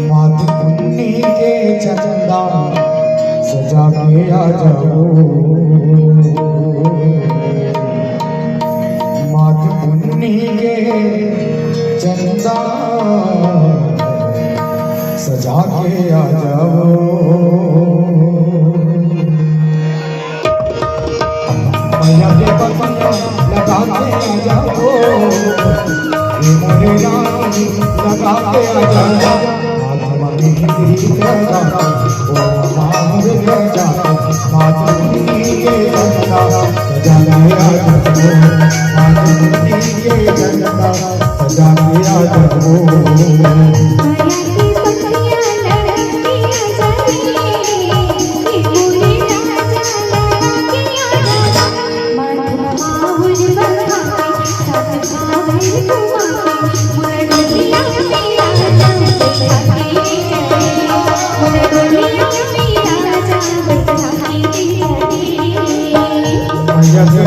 मात पुन्नी के चंदा सजा के आ जाओ, मात पुन्नी के चंदा सजा के आ जाओ। मैया के पतिया लगा के आ जाओ, मोरे रानी लगा के आ जाओ। माधुरी लगा ओ मांग जा, माधुरी के गंगा सजा के आ जाओ, माधुरी के गंगा सजा के आ जाओ।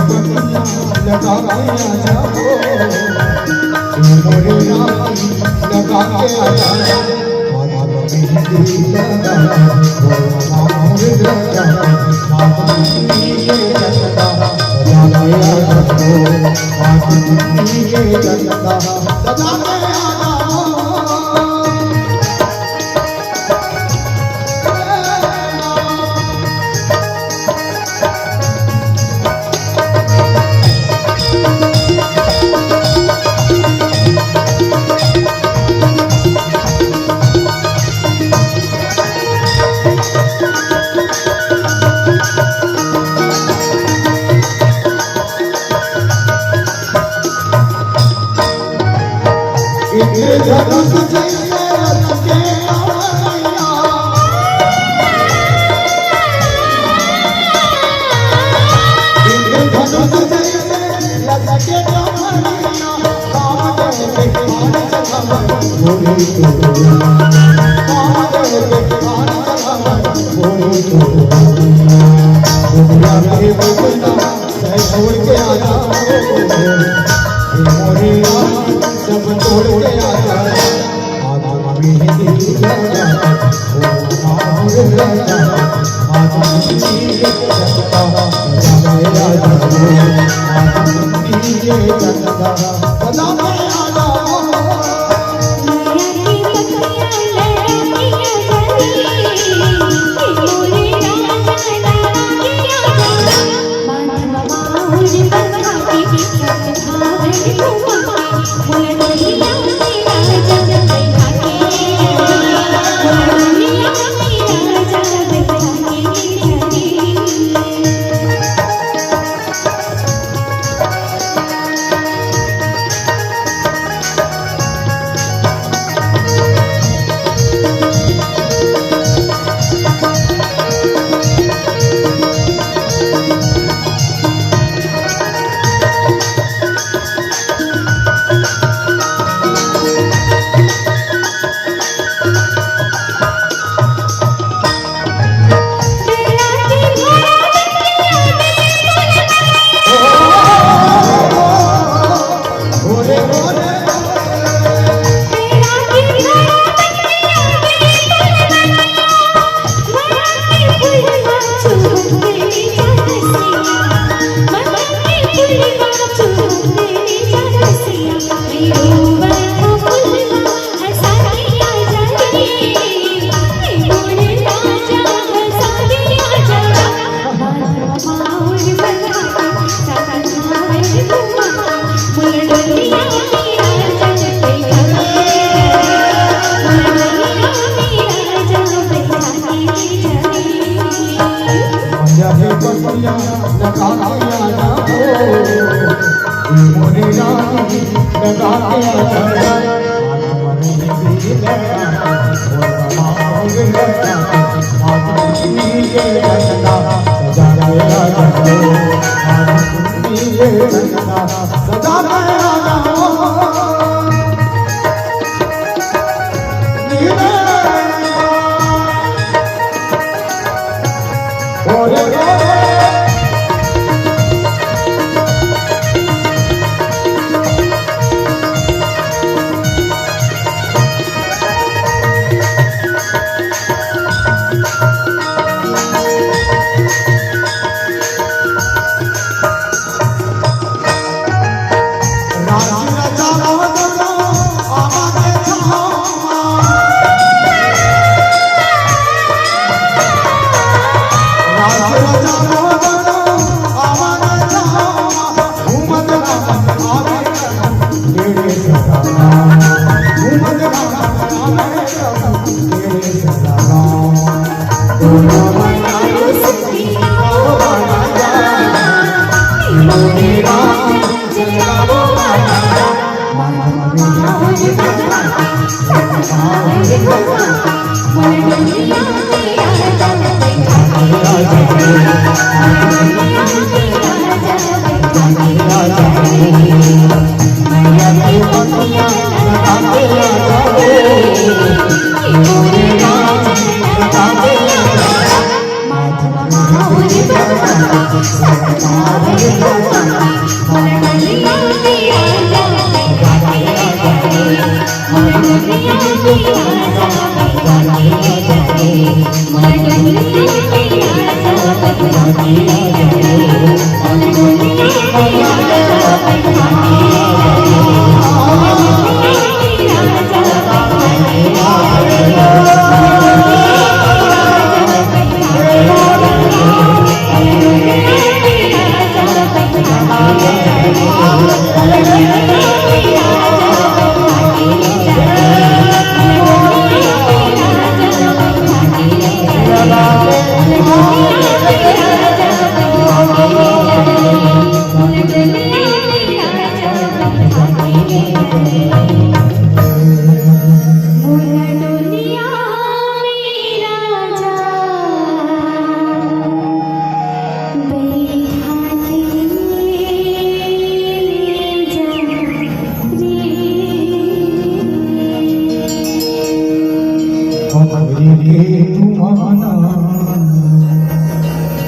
लगा के आ जाओ, मोरे रानी लगा के आ जाओ। माधुरी लगा ओ मांग जा, माधुरी के गंगा सजा के आ जाओ, माधुरी के गंगा सजा के आ जाओ। धनुष जैसे लगे अमरिया, धनुष जैसे लगे अमरिया, कामदेव के कान चढ़ावन भोले तो, कामदेव के कान चढ़ावन भोले तो। दुनिया के बगना जय छोड़ के आ जाओ, मोरे सब छोड़ के आ जाओ। माधुरी लगा ओ मांग जा, माधुरी के गंगा सजा के आ जाओ, माधुरी के गंगा सजा के आ जाओ। लगा के आ जाओ, मोरे रानी लगा के आ जाओ। माधुरी लगा ओ मांग जा, माधुरी के गंगा सजा के आ जाओ, माधुरी के गंगा सजा के आ जाओ।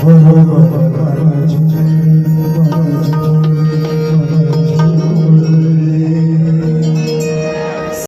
तुम्हारा